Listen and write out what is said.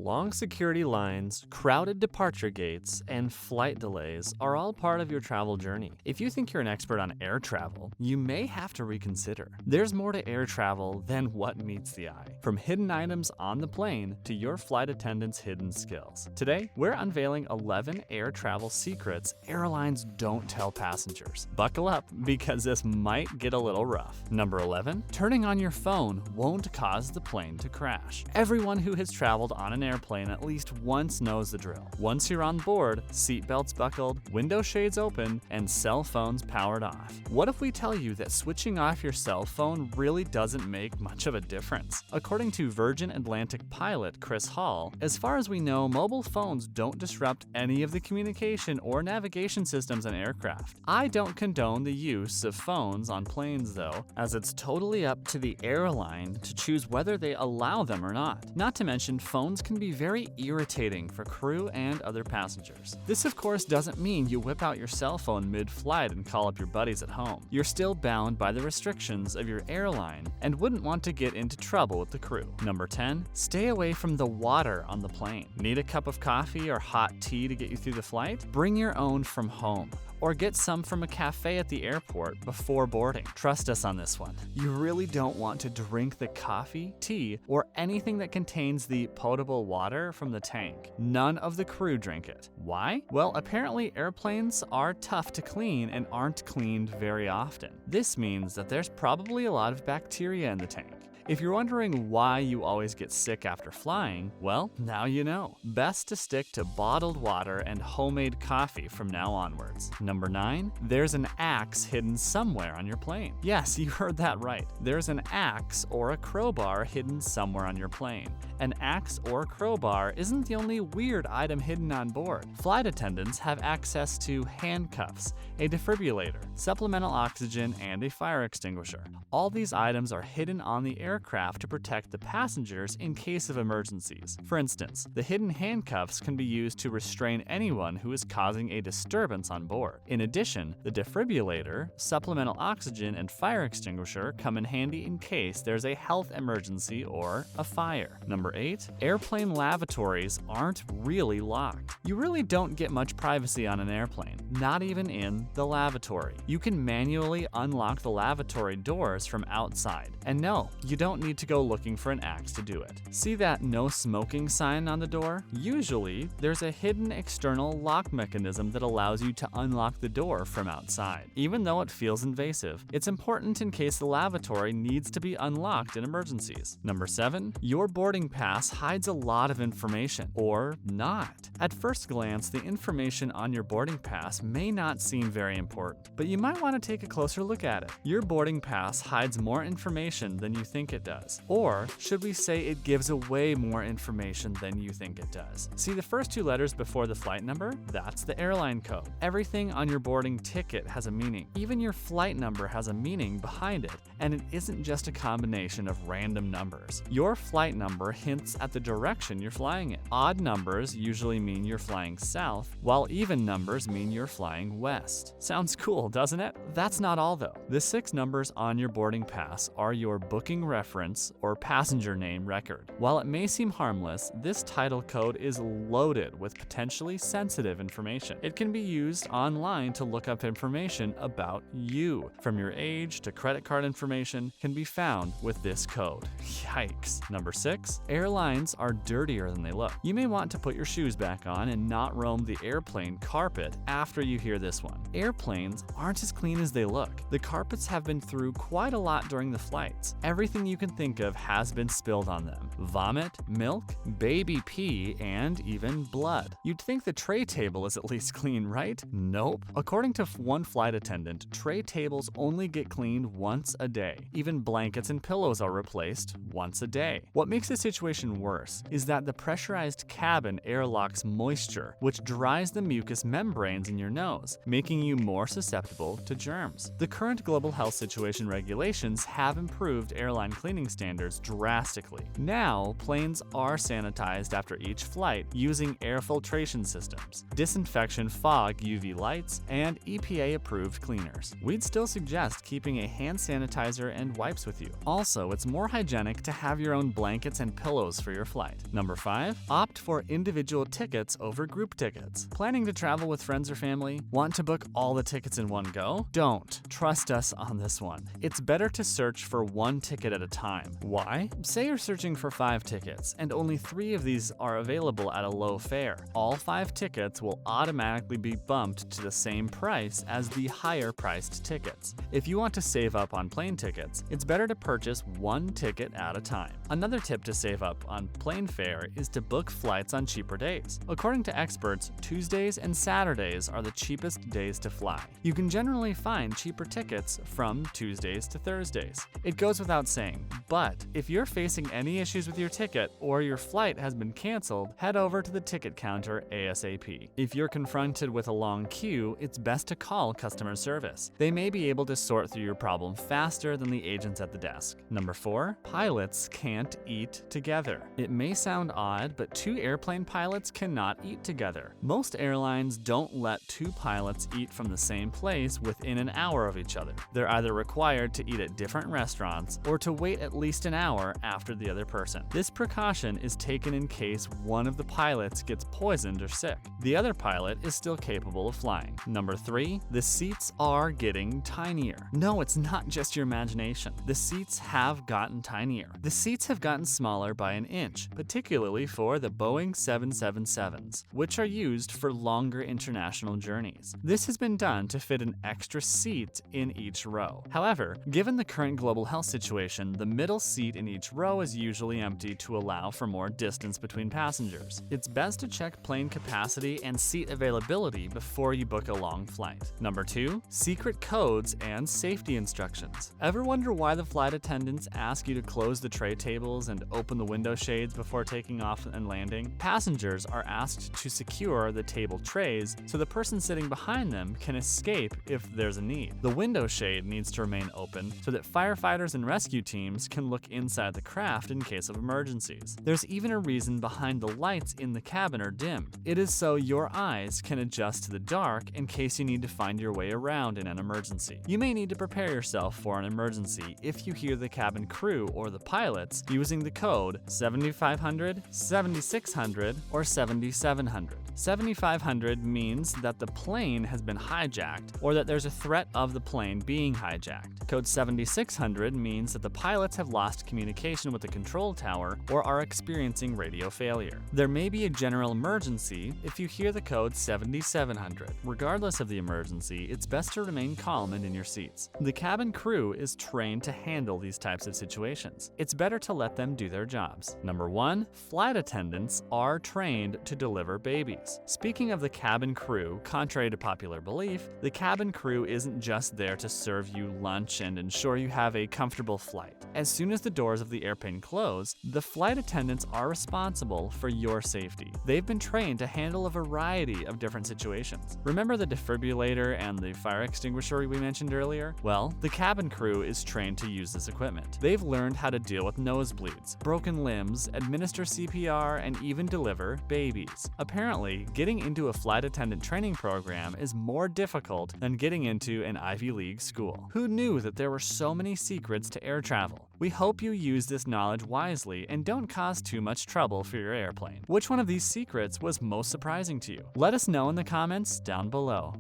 Long security lines, crowded departure gates, and flight delays are all part of your travel journey. If you think you're an expert on air travel, you may have to reconsider. There's more to air travel than what meets the eye. From hidden items on the plane to your flight attendant's hidden skills. Today, we're unveiling 11 air travel secrets airlines don't tell passengers. Buckle up because this might get a little rough. Number 11, turning on your phone won't cause the plane to crash. Everyone who has traveled on an airplane at least once knows the drill. Once you're on board, seatbelts buckled, window shades open, and cell phones powered off. What if we tell you that switching off your cell phone really doesn't make much of a difference? According to Virgin Atlantic pilot Chris Hall, as far as we know, mobile phones don't disrupt any of the communication or navigation systems in aircraft. I don't condone the use of phones on planes though, as it's totally up to the airline to choose whether they allow them or not. Not to mention, phones can be very irritating for crew and other passengers. This of course doesn't mean you whip out your cell phone mid-flight and call up your buddies at home. You're still bound by the restrictions of your airline and wouldn't want to get into trouble with the crew. Number 10, stay away from the water on the plane. Need a cup of coffee or hot tea to get you through the flight? Bring your own from home, or get some from a cafe at the airport before boarding. Trust us on this one. You really don't want to drink the coffee, tea, or anything that contains the potable water from the tank. None of the crew drink it. Why? Well, apparently airplanes are tough to clean and aren't cleaned very often. This means that there's probably a lot of bacteria in the tank. If you're wondering why you always get sick after flying, well, now you know. Best to stick to bottled water and homemade coffee from now onwards. Number 9, there's an axe hidden somewhere on your plane. Yes, you heard that right. There's an axe or a crowbar hidden somewhere on your plane. An axe or crowbar isn't the only weird item hidden on board. Flight attendants have access to handcuffs, a defibrillator, supplemental oxygen, and a fire extinguisher. All these items are hidden on the aircraft to protect the passengers in case of emergencies. For instance, the hidden handcuffs can be used to restrain anyone who is causing a disturbance on board. In addition, the defibrillator, supplemental oxygen, and fire extinguisher come in handy in case there's a health emergency or a fire. Number 8, airplane lavatories aren't really locked. You really don't get much privacy on an airplane, not even in the lavatory. You can manually unlock the lavatory doors from outside. And no, you don't need to go looking for an axe to do it. See that no smoking sign on the door? Usually, there's a hidden external lock mechanism that allows you to unlock the door from outside. Even though it feels invasive, it's important in case the lavatory needs to be unlocked in emergencies. Number 7, your boarding pass hides a lot of information, or not. At first glance, the information on your boarding pass may not seem very important, but you might want to take a closer look at it. Your boarding pass hides more information than you think it does. Or should we say it gives away more information than you think it does? See the first 2 letters before the flight number? That's the airline code. Everything on your boarding ticket has a meaning. Even your flight number has a meaning behind it, and it isn't just a combination of random numbers. Your flight number hints at the direction you're flying in. Odd numbers usually mean you're flying south, while even numbers mean you're flying west. Sounds cool, doesn't it? That's not all though. The 6 numbers on your boarding pass are your booking reference or passenger name record. While it may seem harmless, this title code is loaded with potentially sensitive information. It can be used online to look up information about you. From your age to credit card information can be found with this code. Yikes. Number 6, airlines are dirtier than they look. You may want to put your shoes back on and not roam the airplane carpet after you hear this one. Airplanes aren't as clean as they look. The carpets have been through quite a lot during the flights. Everything you can think of has been spilled on them. Vomit, milk, baby pee, and even blood. You'd think the tray table is at least clean, right? Nope. According to one flight attendant, tray tables only get cleaned once a day. Even blankets and pillows are replaced once a day. What makes the situation worse is that the pressurized cabin airlocks moisture, which dries the mucous membranes in your nose, making you more susceptible to germs. The current global health situation regulations have improved airline cleaning standards drastically. Now, planes are sanitized after each flight using air filtration systems, disinfection fog UV lights, and EPA-approved cleaners. We'd still suggest keeping a hand sanitizer and wipes with you. Also, it's more hygienic to have your own blankets and pillows for your flight. Number 5. Opt for individual tickets over group tickets. Planning to travel with friends or family? Want to book all the tickets in one go? Don't. Trust us on this one. It's better to search for one ticket at a time. Why? Say you're searching for 5 tickets, and only 3 of these are available at a low fare. All 5 tickets will automatically be bumped to the same price as the higher-priced tickets. If you want to save up on plane tickets, it's better to purchase one ticket at a time. Another tip to save up on plane fare is to book flights on cheaper days. According to experts, Tuesdays and Saturdays are the cheapest days to fly. You can generally find cheaper tickets from Tuesdays to Thursdays. It goes without saying, but if you're facing any issues with your ticket or your flight has been canceled, head over to the ticket counter ASAP. If you're confronted with a long queue, it's best to call customer service. They may be able to sort through your problem faster than the agents at the desk. Number 4, pilots can't eat together. It may sound odd, but 2 airplane pilots cannot eat together. Most airlines don't let 2 pilots eat from the same place within an hour of each other. They're either required to eat at different restaurants or to wait at least an hour after the other person. This precaution is taken in case one of the pilots gets poisoned or sick. The other pilot is still capable of flying. Number 3, the seats are getting tinier. No, it's not just your imagination. The seats have gotten tinier. The seats have gotten smaller by an inch, particularly for the Boeing 777s, which are used for longer international journeys. This has been done to fit an extra seat in each row. However, given the current global health situation, the middle seat in each row is usually empty to allow for more distance between passengers. It's best to check plane capacity and seat availability before you book a long flight. Number 2, secret codes and safety instructions. Ever wonder why the flight attendants ask you to close the tray tables and open the window shades before taking off and landing? Passengers are asked to secure the table trays so the person sitting behind them can escape if there's a need. The window shade needs to remain open so that firefighters and rescue teams can look inside the craft in case of emergencies. There's even a reason behind the lights in the cabin are dimmed. It is so your eyes can adjust to the dark in case you need to find your way around in an emergency. You may need to prepare yourself for an emergency if you hear the cabin crew or the pilots using the code 7500, 7600, or 7700. 7500 means that the plane has been hijacked or that there's a threat of the plane being hijacked. Code 7600 means that the pilots have lost communication with the control tower or are experiencing radio failure. There may be a general emergency if you hear the code 7700. Regardless of the emergency, it's best to remain calm and in your seats. The cabin crew is trained to handle these types of situations. It's better to let them do their jobs. Number 1, flight attendants are trained to deliver babies. Speaking of the cabin crew, contrary to popular belief, the cabin crew isn't just there to serve you lunch and ensure you have a comfortable flight. As soon as the doors of the airplane close, the flight attendants are responsible for your safety. They've been trained to handle a variety of different situations. Remember the defibrillator and the fire extinguisher we mentioned earlier? Well, the cabin crew is trained to use this equipment. They've learned how to deal with nosebleeds, broken limbs, administer CPR, and even deliver babies. Apparently, getting into a flight attendant training program is more difficult than getting into an Ivy League school. Who knew that there were so many secrets to air travel? We hope you use this knowledge wisely and don't cause too much trouble for your airplane. Which one of these secrets was most surprising to you? Let us know in the comments down below.